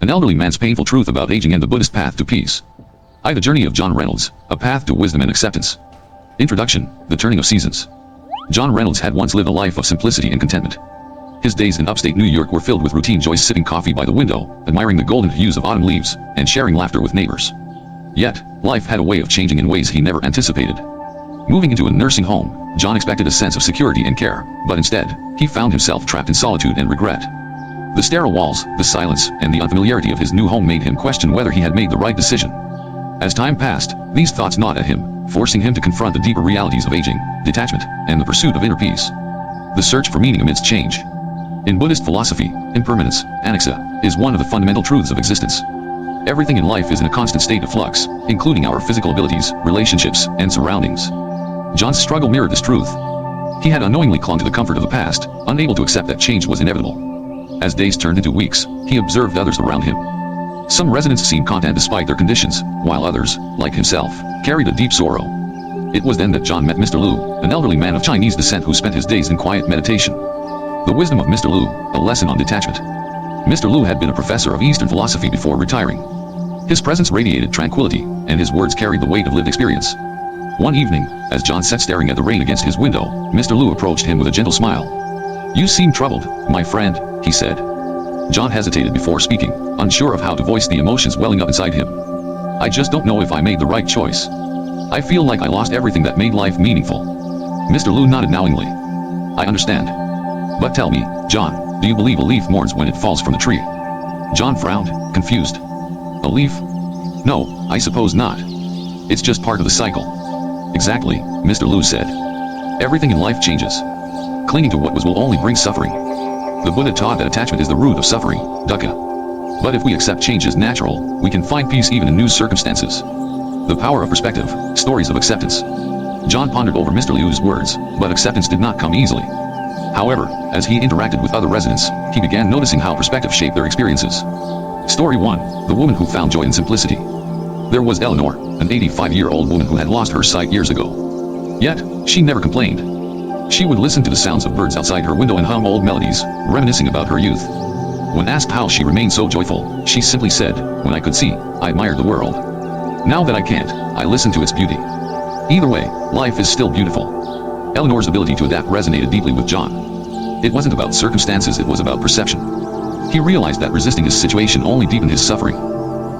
An elderly man's painful truth about aging and the Buddhist path to peace. The journey of John Reynolds, a path to wisdom and acceptance. Introduction, the turning of seasons. John Reynolds had once lived a life of simplicity and contentment. His days in upstate New York were filled with routine joys, sipping coffee by the window, admiring the golden hues of autumn leaves, and sharing laughter with neighbors. Yet, life had a way of changing in ways he never anticipated. Moving into a nursing home, John expected a sense of security and care, but instead, he found himself trapped in solitude and regret. The sterile walls, the silence, and the unfamiliarity of his new home made him question whether he had made the right decision. As time passed, these thoughts gnawed at him, forcing him to confront the deeper realities of aging, detachment, and the pursuit of inner peace. The search for meaning amidst change. In Buddhist philosophy, impermanence, Anicca, is one of the fundamental truths of existence. Everything in life is in a constant state of flux, including our physical abilities, relationships, and surroundings. John's struggle mirrored this truth. He had unknowingly clung to the comfort of the past, unable to accept that change was inevitable. As days turned into weeks, he observed others around him. Some residents seemed content despite their conditions, while others, like himself, carried a deep sorrow. It was then that John met Mr. Lu, an elderly man of Chinese descent who spent his days in quiet meditation. The wisdom of Mr. Lu, a lesson on detachment. Mr. Lu had been a professor of Eastern philosophy before retiring. His presence radiated tranquility, and his words carried the weight of lived experience. One evening, as John sat staring at the rain against his window, Mr. Lu approached him with a gentle smile. "You seem troubled, my friend," he said. John hesitated before speaking, unsure of how to voice the emotions welling up inside him. "I just don't know if I made the right choice. I feel like I lost everything that made life meaningful." Mr. Lu nodded knowingly. "I understand. But tell me, John, do you believe a leaf mourns when it falls from the tree?" John frowned, confused. "A leaf? No, I suppose not. It's just part of the cycle." "Exactly," Mr. Lu said. "Everything in life changes. Clinging to what was will only bring suffering. The Buddha taught that attachment is the root of suffering, dukkha. But if we accept change as natural, we can find peace even in new circumstances." The power of perspective, stories of acceptance. John pondered over Mr. Liu's words, but acceptance did not come easily. However, as he interacted with other residents, he began noticing how perspective shaped their experiences. Story 1, the woman who found joy in simplicity. There was Eleanor, an 85-year-old woman who had lost her sight years ago. Yet, she never complained. She would listen to the sounds of birds outside her window and hum old melodies, reminiscing about her youth. When asked how she remained so joyful, she simply said, "When I could see, I admired the world. Now that I can't, I listen to its beauty." Either way, life is still beautiful. Eleanor's ability to adapt resonated deeply with John. It wasn't about circumstances, it was about perception. He realized that resisting his situation only deepened his suffering.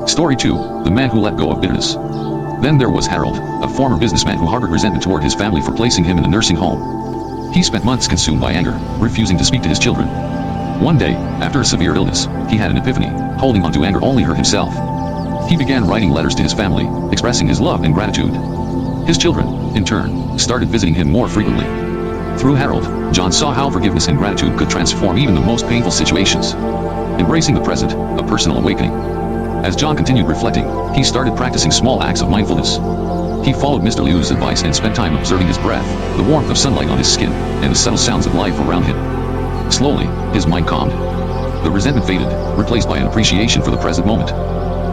Story 2, the man who let go of bitterness. Then there was Harold, a former businessman who harbored resentment toward his family for placing him in a nursing home. He spent months consumed by anger, refusing to speak to his children. One day, after a severe illness, he had an epiphany. Holding onto anger only hurt himself. He began writing letters to his family, expressing his love and gratitude. His children, in turn, started visiting him more frequently. Through Harold, John saw how forgiveness and gratitude could transform even the most painful situations. Embracing the present, a personal awakening. As John continued reflecting, he started practicing small acts of mindfulness. He followed Mr. Liu's advice and spent time observing his breath, the warmth of sunlight on his skin, and the subtle sounds of life around him. Slowly, his mind calmed. The resentment faded, replaced by an appreciation for the present moment.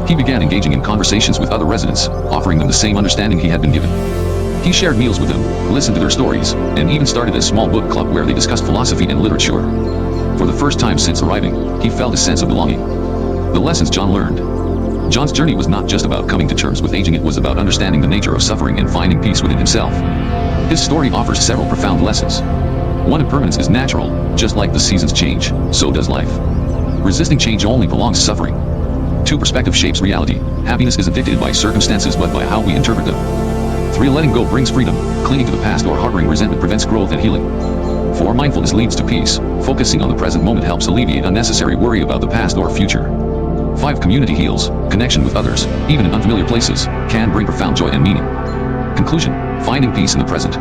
He began engaging in conversations with other residents, offering them the same understanding he had been given. He shared meals with them, listened to their stories, and even started a small book club where they discussed philosophy and literature. For the first time since arriving, he felt a sense of belonging. The lessons John learned. John's journey was not just about coming to terms with aging, it was about understanding the nature of suffering and finding peace within himself. His story offers several profound lessons. 1. Impermanence is natural, just like the seasons change, so does life. Resisting change only prolongs suffering. 2. Perspective shapes reality. Happiness isn't dictated by circumstances but by how we interpret them. 3. Letting go brings freedom. Clinging to the past or harboring resentment prevents growth and healing. 4. Mindfulness leads to peace. Focusing on the present moment helps alleviate unnecessary worry about the past or future. 5. Community heals. Connection with others, even in unfamiliar places, can bring profound joy and meaning. Conclusion. Finding peace in the present.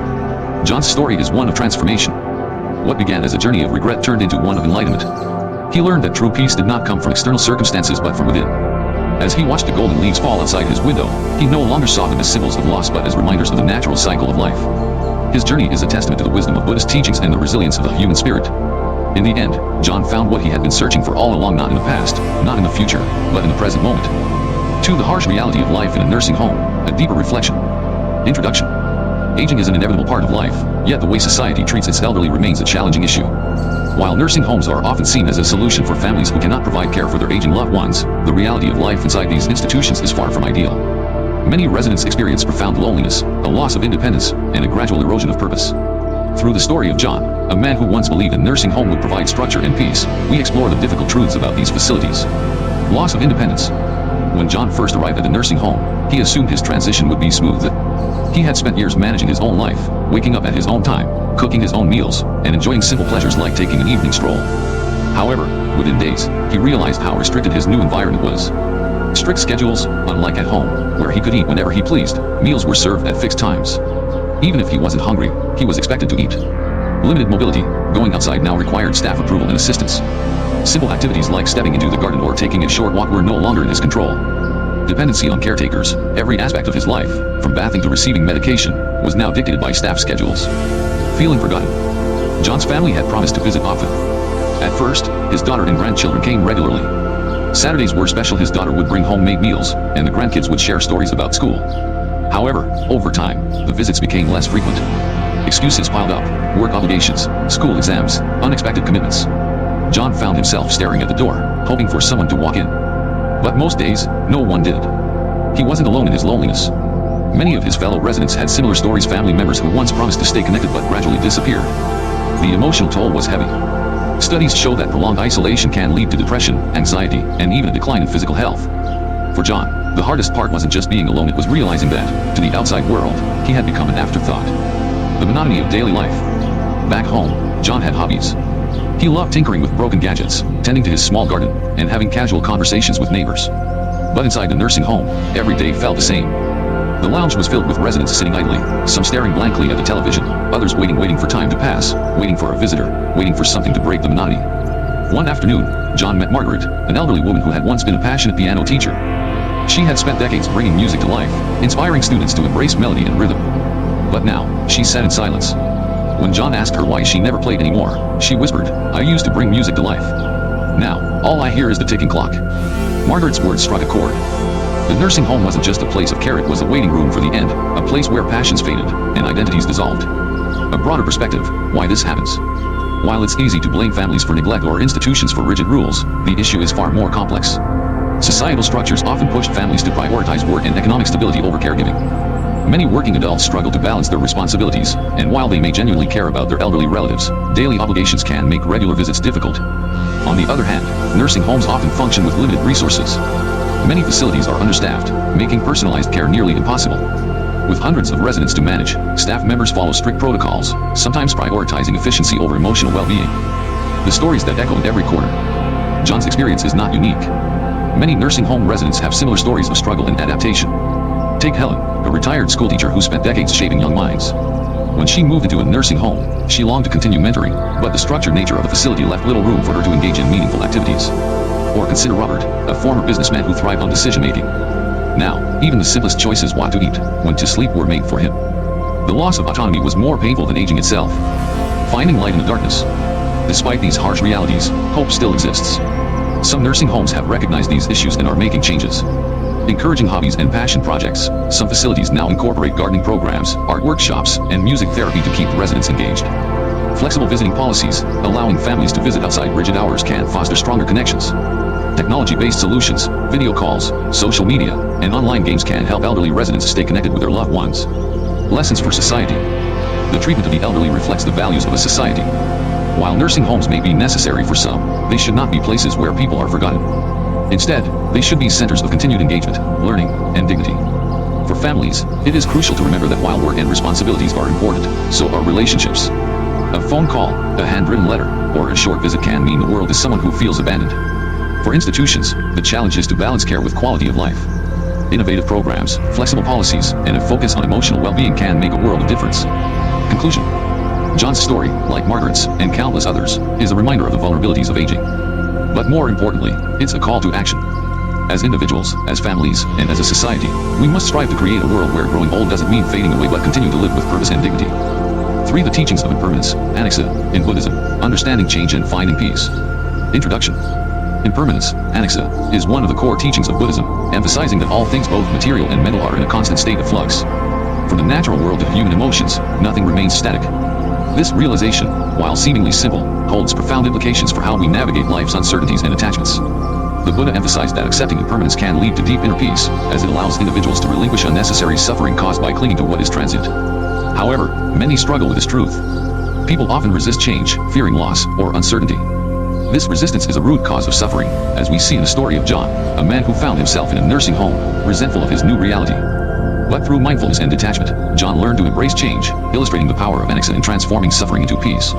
John's story is one of transformation. What began as a journey of regret turned into one of enlightenment. He learned that true peace did not come from external circumstances but from within. As he watched the golden leaves fall outside his window, he no longer saw them as symbols of loss but as reminders of the natural cycle of life. His journey is a testament to the wisdom of Buddhist teachings and the resilience of the human spirit. In the end, John found what he had been searching for all along, not in the past, not in the future, but in the present moment. 2. The harsh reality of life in a nursing home, a deeper reflection. Introduction. Aging is an inevitable part of life, yet the way society treats its elderly remains a challenging issue. While nursing homes are often seen as a solution for families who cannot provide care for their aging loved ones, the reality of life inside these institutions is far from ideal. Many residents experience profound loneliness, a loss of independence, and a gradual erosion of purpose. Through the story of John, a man who once believed a nursing home would provide structure and peace, we explore the difficult truths about these facilities. Loss of independence. When John first arrived at the nursing home, he assumed his transition would be smooth. He had spent years managing his own life, waking up at his own time, cooking his own meals, and enjoying simple pleasures like taking an evening stroll. However, within days, he realized how restricted his new environment was. Strict schedules, unlike at home, where he could eat whenever he pleased, meals were served at fixed times. Even if he wasn't hungry, he was expected to eat. Limited mobility, going outside now required staff approval and assistance. Simple activities like stepping into the garden or taking a short walk were no longer in his control. Dependency on caretakers, every aspect of his life, from bathing to receiving medication, was now dictated by staff schedules. Feeling forgotten. John's family had promised to visit often. At first, his daughter and grandchildren came regularly. Saturdays were special. His daughter would bring homemade meals, and the grandkids would share stories about school. However, over time, the visits became less frequent. Excuses piled up, work obligations, school exams, unexpected commitments. John found himself staring at the door, hoping for someone to walk in. But most days, no one did. He wasn't alone in his loneliness. Many of his fellow residents had similar stories, family members who once promised to stay connected but gradually disappeared. The emotional toll was heavy. Studies show that prolonged isolation can lead to depression, anxiety, and even a decline in physical health. For John, the hardest part wasn't just being alone, it was realizing that, to the outside world, he had become an afterthought. The monotony of daily life. Back home, John had hobbies. He loved tinkering with broken gadgets, tending to his small garden, and having casual conversations with neighbors. But inside the nursing home, every day felt the same. The lounge was filled with residents sitting idly, some staring blankly at the television, others waiting for time to pass, waiting for a visitor, waiting for something to break the monotony. One afternoon, John met Margaret, an elderly woman who had once been a passionate piano teacher. She had spent decades bringing music to life, inspiring students to embrace melody and rhythm. But now, she sat in silence. When John asked her why she never played anymore, she whispered, "I used to bring music to life. Now, all I hear is the ticking clock." Margaret's words struck a chord. The nursing home wasn't just a place of care, it was a waiting room for the end, a place where passions faded and identities dissolved. A broader perspective, why this happens. While it's easy to blame families for neglect or institutions for rigid rules, the issue is far more complex. Societal structures often pushed families to prioritize work and economic stability over caregiving. Many working adults struggle to balance their responsibilities, and while they may genuinely care about their elderly relatives, daily obligations can make regular visits difficult. On the other hand, nursing homes often function with limited resources. Many facilities are understaffed, making personalized care nearly impossible. With hundreds of residents to manage, staff members follow strict protocols, sometimes prioritizing efficiency over emotional well-being. The stories that echo in every corner. John's experience is not unique. Many nursing home residents have similar stories of struggle and adaptation. Take Helen, a retired schoolteacher who spent decades shaping young minds. When she moved into a nursing home, she longed to continue mentoring, but the structured nature of the facility left little room for her to engage in meaningful activities. Or consider Robert, a former businessman who thrived on decision-making. Now, even the simplest choices, what to eat, when to sleep, were made for him. The loss of autonomy was more painful than aging itself. Finding light in the darkness. Despite these harsh realities, hope still exists. Some nursing homes have recognized these issues and are making changes. Encouraging hobbies and passion projects, some facilities now incorporate gardening programs, art workshops, and music therapy to keep residents engaged. Flexible visiting policies, allowing families to visit outside rigid hours, can foster stronger connections. Technology-based solutions, video calls, social media, and online games can help elderly residents stay connected with their loved ones. Lessons for society. The treatment of the elderly reflects the values of a society. While nursing homes may be necessary for some, they should not be places where people are forgotten. Instead, they should be centers of continued engagement, learning, and dignity. For families, it is crucial to remember that while work and responsibilities are important, so are relationships. A phone call, a handwritten letter, or a short visit can mean the world to someone who feels abandoned. For institutions, the challenge is to balance care with quality of life. Innovative programs, flexible policies, and a focus on emotional well-being can make a world of difference. Conclusion. John's story, like Margaret's and countless others, is a reminder of the vulnerabilities of aging. But more importantly, it's a call to action. As individuals, as families, and as a society, we must strive to create a world where growing old doesn't mean fading away but continuing to live with purpose and dignity. 3. The teachings of impermanence, Anicca, in Buddhism, understanding change and finding peace. Introduction. Impermanence, Anicca, is one of the core teachings of Buddhism, emphasizing that all things, both material and mental, are in a constant state of flux. From the natural world to human emotions, nothing remains static. This realization, while seemingly simple, holds profound implications for how we navigate life's uncertainties and attachments. The Buddha emphasized that accepting impermanence can lead to deep inner peace, as it allows individuals to relinquish unnecessary suffering caused by clinging to what is transient. However, many struggle with this truth. People often resist change, fearing loss or uncertainty. This resistance is a root cause of suffering, as we see in the story of John, a man who found himself in a nursing home, resentful of his new reality. But through mindfulness and detachment, John learned to embrace change, illustrating the power of Anicca in transforming suffering into peace.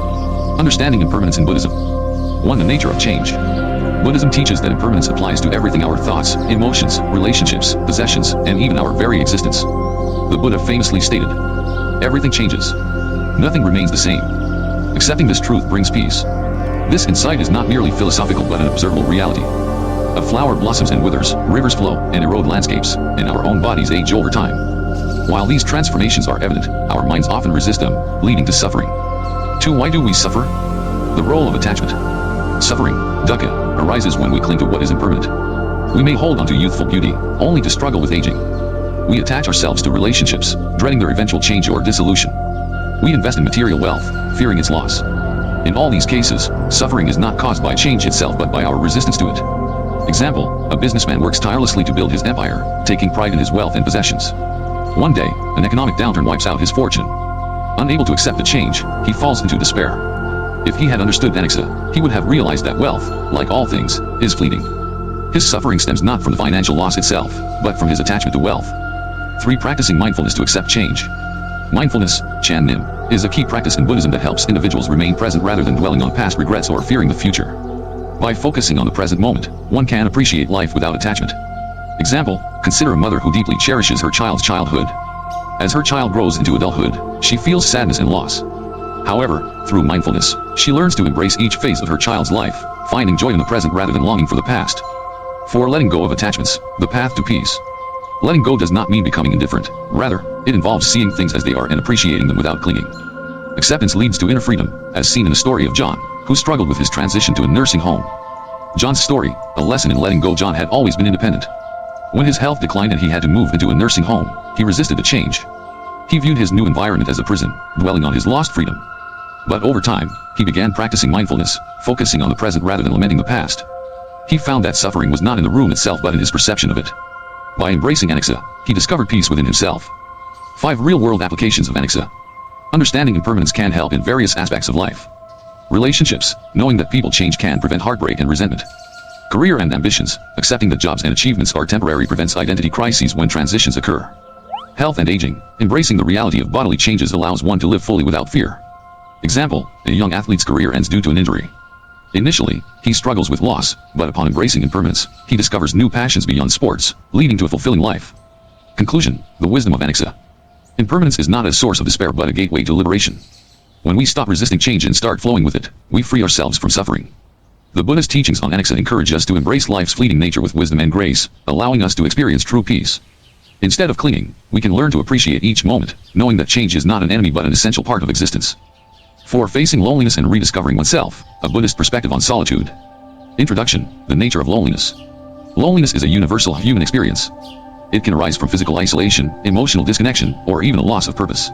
Understanding impermanence in Buddhism. 1. The nature of change. Buddhism teaches that impermanence applies to everything: our thoughts, emotions, relationships, possessions, and even our very existence. The Buddha famously stated, "Everything changes. Nothing remains the same." Accepting this truth brings peace. This insight is not merely philosophical but an observable reality. A flower blossoms and withers, rivers flow and erode landscapes, and our own bodies age over time. While these transformations are evident, our minds often resist them, leading to suffering. 2. Why do we suffer? The role of attachment. Suffering, dukkha, arises when we cling to what is impermanent. We may hold on to youthful beauty, only to struggle with aging. We attach ourselves to relationships, dreading their eventual change or dissolution. We invest in material wealth, fearing its loss. In all these cases, suffering is not caused by change itself but by our resistance to it. Example, a businessman works tirelessly to build his empire, taking pride in his wealth and possessions. One day, an economic downturn wipes out his fortune. Unable to accept the change, he falls into despair. If he had understood Anicca, he would have realized that wealth, like all things, is fleeting. His suffering stems not from the financial loss itself, but from his attachment to wealth. 3. Practicing mindfulness to accept change. Mindfulness, Chánh Niệm, is a key practice in Buddhism that helps individuals remain present rather than dwelling on past regrets or fearing the future. By focusing on the present moment, one can appreciate life without attachment. Example, consider a mother who deeply cherishes her child's childhood. As her child grows into adulthood, she feels sadness and loss. However, through mindfulness, she learns to embrace each phase of her child's life, finding joy in the present rather than longing for the past. 4. Letting go of attachments, the path to peace. Letting go does not mean becoming indifferent. Rather, it involves seeing things as they are and appreciating them without clinging. Acceptance leads to inner freedom, as seen in the story of John, who struggled with his transition to a nursing home. John's story, a lesson in letting go. John had always been independent. When his health declined and he had to move into a nursing home, he resisted the change. He viewed his new environment as a prison, dwelling on his lost freedom. But over time, he began practicing mindfulness, focusing on the present rather than lamenting the past. He found that suffering was not in the room itself but in his perception of it. By embracing Anicca, he discovered peace within himself. 5. Real-world applications of Anicca. Understanding impermanence can help in various aspects of life. Relationships, knowing that people change can prevent heartbreak and resentment. Career and ambitions, accepting that jobs and achievements are temporary prevents identity crises when transitions occur. Health and aging, embracing the reality of bodily changes allows one to live fully without fear. Example, a young athlete's career ends due to an injury. Initially, he struggles with loss, but upon embracing impermanence, he discovers new passions beyond sports, leading to a fulfilling life. Conclusion, the wisdom of Anicca. Impermanence is not a source of despair but a gateway to liberation. When we stop resisting change and start flowing with it, we free ourselves from suffering. The Buddha's teachings on Anicca encourage us to embrace life's fleeting nature with wisdom and grace, allowing us to experience true peace. Instead of clinging, we can learn to appreciate each moment, knowing that change is not an enemy but an essential part of existence. 4. Facing loneliness and rediscovering oneself, a Buddhist perspective on solitude. Introduction, the nature of loneliness. Loneliness is a universal human experience. It can arise from physical isolation, emotional disconnection, or even a loss of purpose.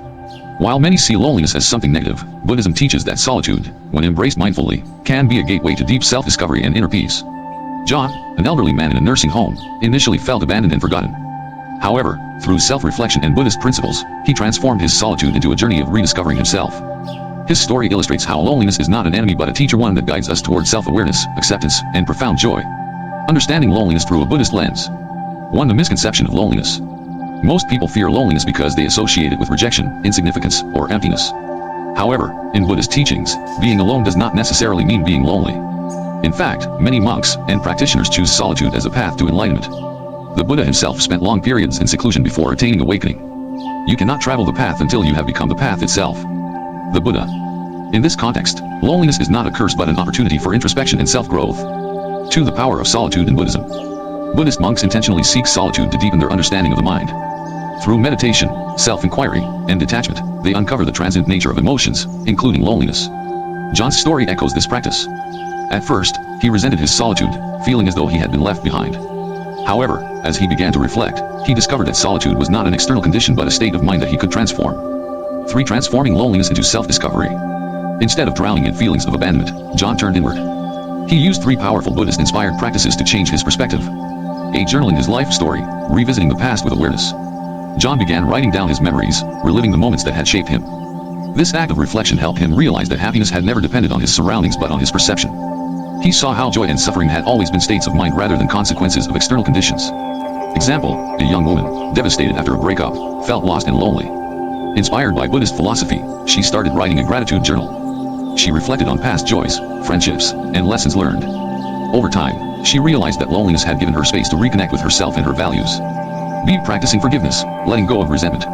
While many see loneliness as something negative, Buddhism teaches that solitude, when embraced mindfully, can be a gateway to deep self-discovery and inner peace. John, an elderly man in a nursing home, initially felt abandoned and forgotten. However, through self-reflection and Buddhist principles, he transformed his solitude into a journey of rediscovering himself. His story illustrates how loneliness is not an enemy but a teacher, one that guides us towards self-awareness, acceptance, and profound joy. Understanding loneliness through a Buddhist lens. 1. The misconception of loneliness. Most people fear loneliness because they associate it with rejection, insignificance, or emptiness. However, in Buddhist teachings, being alone does not necessarily mean being lonely. In fact, many monks and practitioners choose solitude as a path to enlightenment. The Buddha himself spent long periods in seclusion before attaining awakening. You cannot travel the path until you have become the path itself. The Buddha. In this context, loneliness is not a curse but an opportunity for introspection and self-growth. 2. The power of solitude in Buddhism. Buddhist monks intentionally seek solitude to deepen their understanding of the mind. Through meditation, self-inquiry, and detachment, they uncover the transient nature of emotions, including loneliness. John's story echoes this practice. At first, he resented his solitude, feeling as though he had been left behind. However, as he began to reflect, he discovered that solitude was not an external condition but a state of mind that he could transform. 3. Transforming loneliness into self-discovery. Instead of drowning in feelings of abandonment, John turned inward. He used 3 powerful Buddhist-inspired practices to change his perspective. A journaling his life story, revisiting the past with awareness. John began writing down his memories, reliving the moments that had shaped him. This act of reflection helped him realize that happiness had never depended on his surroundings but on his perception. He saw how joy and suffering had always been states of mind rather than consequences of external conditions. Example, a young woman, devastated after a breakup, felt lost and lonely. Inspired by Buddhist philosophy, she started writing a gratitude journal. She reflected on past joys, friendships, and lessons learned. Over time, she realized that loneliness had given her space to reconnect with herself and her values. B. Practicing forgiveness, letting go of resentment.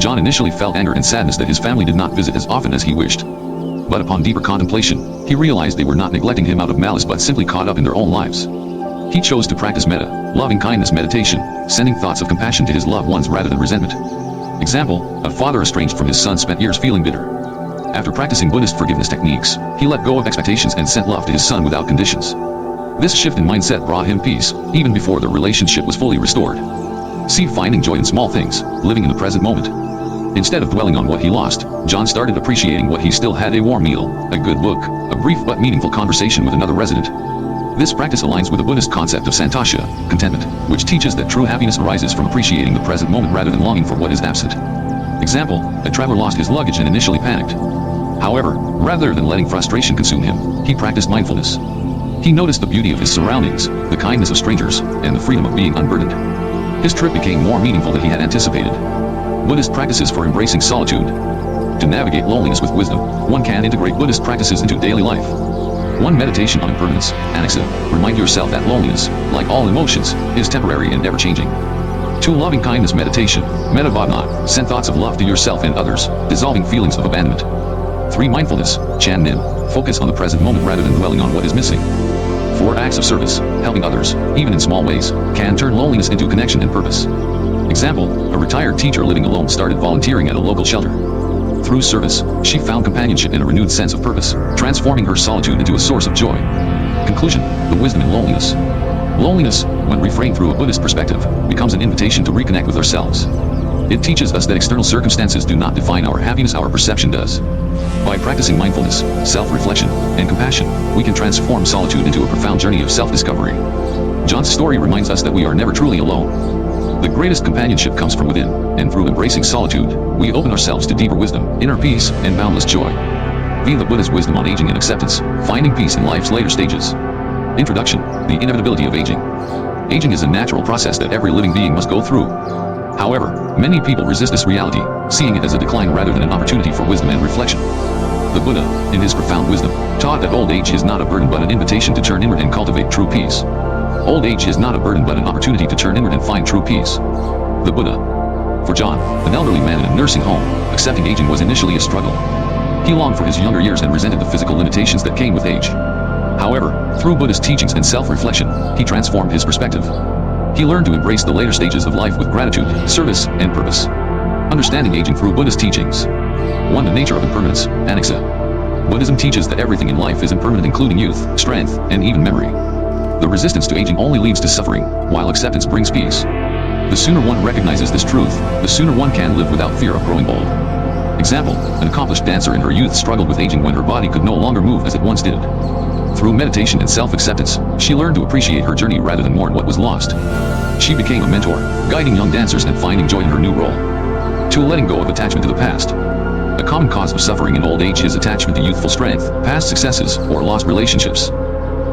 John initially felt anger and sadness that his family did not visit as often as he wished. But upon deeper contemplation, he realized they were not neglecting him out of malice but simply caught up in their own lives. He chose to practice metta, loving-kindness meditation, sending thoughts of compassion to his loved ones rather than resentment. Example, a father estranged from his son spent years feeling bitter. After practicing Buddhist forgiveness techniques, he let go of expectations and sent love to his son without conditions. This shift in mindset brought him peace, even before the relationship was fully restored. See, finding joy in small things, living in the present moment. Instead of dwelling on what he lost, John started appreciating what he still had: a warm meal, a good book, a brief but meaningful conversation with another resident. This practice aligns with the Buddhist concept of santosha, contentment, which teaches that true happiness arises from appreciating the present moment rather than longing for what is absent. Example, a traveler lost his luggage and initially panicked. However, rather than letting frustration consume him, he practiced mindfulness. He noticed the beauty of his surroundings, the kindness of strangers, and the freedom of being unburdened. His trip became more meaningful than he had anticipated. Buddhist practices for embracing solitude. To navigate loneliness with wisdom, one can integrate Buddhist practices into daily life. 1. Meditation on impermanence, Anicca. Remind yourself that loneliness, like all emotions, is temporary and ever-changing. 2. Loving kindness meditation, metta bhavana. Send thoughts of love to yourself and others, dissolving feelings of abandonment. 3. Mindfulness, Chánh Niệm. Focus on the present moment rather than dwelling on what is missing. 4. Acts of service, helping others, even in small ways, can turn loneliness into connection and purpose. Example, a retired teacher living alone started volunteering at a local shelter. Through service, she found companionship and a renewed sense of purpose, transforming her solitude into a source of joy. Conclusion, the wisdom in loneliness. Loneliness, when reframed through a Buddhist perspective, becomes an invitation to reconnect with ourselves. It teaches us that external circumstances do not define our happiness, our perception does. By practicing mindfulness, self-reflection, and compassion, we can transform solitude into a profound journey of self-discovery. John's story reminds us that we are never truly alone. The greatest companionship comes from within, and through embracing solitude, we open ourselves to deeper wisdom, inner peace, and boundless joy. Via the Buddha's wisdom on aging and acceptance, finding peace in life's later stages. Introduction, the inevitability of aging. Aging is a natural process that every living being must go through. However, many people resist this reality, seeing it as a decline rather than an opportunity for wisdom and reflection. The Buddha, in his profound wisdom, taught that old age is not a burden but an invitation to turn inward and cultivate true peace. Old age is not a burden but an opportunity to turn inward and find true peace. The Buddha. For John, an elderly man in a nursing home, accepting aging was initially a struggle. He longed for his younger years and resented the physical limitations that came with age. However, through Buddhist teachings and self-reflection, he transformed his perspective. He learned to embrace the later stages of life with gratitude, service, and purpose. Understanding aging through Buddhist teachings. 1. The nature of impermanence, Anicca. Buddhism teaches that everything in life is impermanent, including youth, strength, and even memory. The resistance to aging only leads to suffering, while acceptance brings peace. The sooner one recognizes this truth, the sooner one can live without fear of growing old. Example, an accomplished dancer in her youth struggled with aging when her body could no longer move as it once did. Through meditation and self-acceptance, she learned to appreciate her journey rather than mourn what was lost. She became a mentor, guiding young dancers and finding joy in her new role. 2. Letting go of attachment to the past. A common cause of suffering in old age is attachment to youthful strength, past successes, or lost relationships.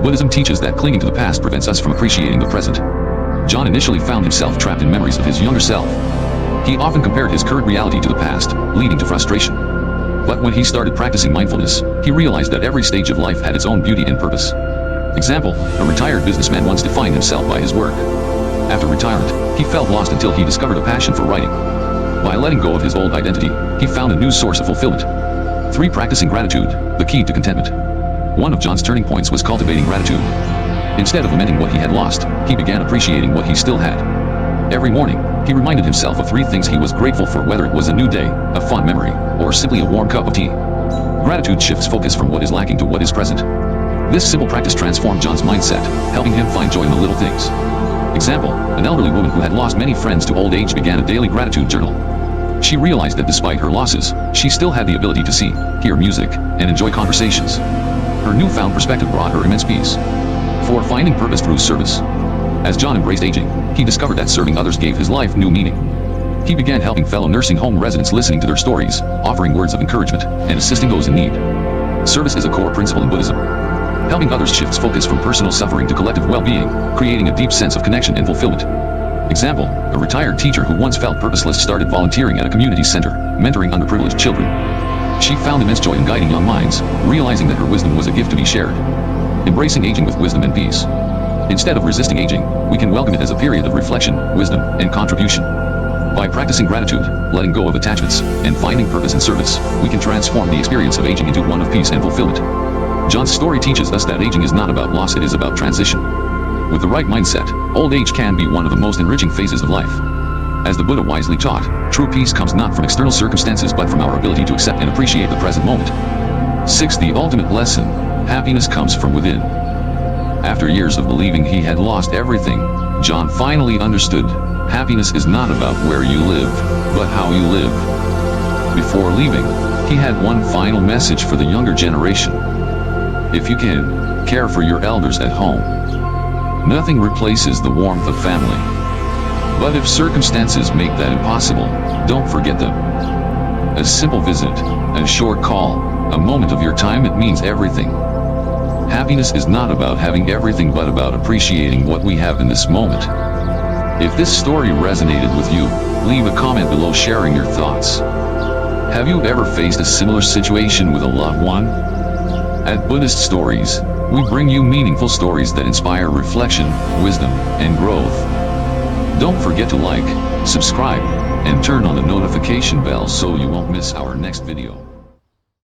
Buddhism teaches that clinging to the past prevents us from appreciating the present. John initially found himself trapped in memories of his younger self. He often compared his current reality to the past, leading to frustration. But when he started practicing mindfulness, he realized that every stage of life had its own beauty and purpose. Example, a retired businessman once defined himself by his work. After retirement, he felt lost until he discovered a passion for writing. By letting go of his old identity, he found a new source of fulfillment. 3. Practicing gratitude, the key to contentment. One of John's turning points was cultivating gratitude. Instead of lamenting what he had lost, he began appreciating what he still had. Every morning, he reminded himself of 3 things he was grateful for, whether it was a new day, a fond memory, or simply a warm cup of tea. Gratitude shifts focus from what is lacking to what is present. This simple practice transformed John's mindset, helping him find joy in the little things. Example, an elderly woman who had lost many friends to old age began a daily gratitude journal. She realized that despite her losses, she still had the ability to see, hear music, and enjoy conversations. Her newfound perspective brought her immense peace. For finding purpose through service. As John embraced aging, he discovered that serving others gave his life new meaning. He began helping fellow nursing home residents, listening to their stories, offering words of encouragement, and assisting those in need. Service is a core principle in Buddhism. Helping others shifts focus from personal suffering to collective well-being, creating a deep sense of connection and fulfillment. Example, a retired teacher who once felt purposeless started volunteering at a community center, mentoring underprivileged children. She found immense joy in guiding young minds, realizing that her wisdom was a gift to be shared. Embracing aging with wisdom and peace. Instead of resisting aging, we can welcome it as a period of reflection, wisdom, and contribution. By practicing gratitude, letting go of attachments, and finding purpose in service, we can transform the experience of aging into one of peace and fulfillment. John's story teaches us that aging is not about loss, it is about transition. With the right mindset, old age can be one of the most enriching phases of life. As the Buddha wisely taught, true peace comes not from external circumstances but from our ability to accept and appreciate the present moment. 6. The ultimate lesson: happiness comes from within. After years of believing he had lost everything, John finally understood, happiness is not about where you live, but how you live. Before leaving, he had one final message for the younger generation. If you can, care for your elders at home. Nothing replaces the warmth of family. But if circumstances make that impossible, don't forget them. A simple visit, a short call, a moment of your time, it means everything. Happiness is not about having everything but about appreciating what we have in this moment. If this story resonated with you, leave a comment below sharing your thoughts. Have you ever faced a similar situation with a loved one? At Buddhist Stories, we bring you meaningful stories that inspire reflection, wisdom, and growth. Don't forget to like, subscribe, and turn on the notification bell so you won't miss our next video.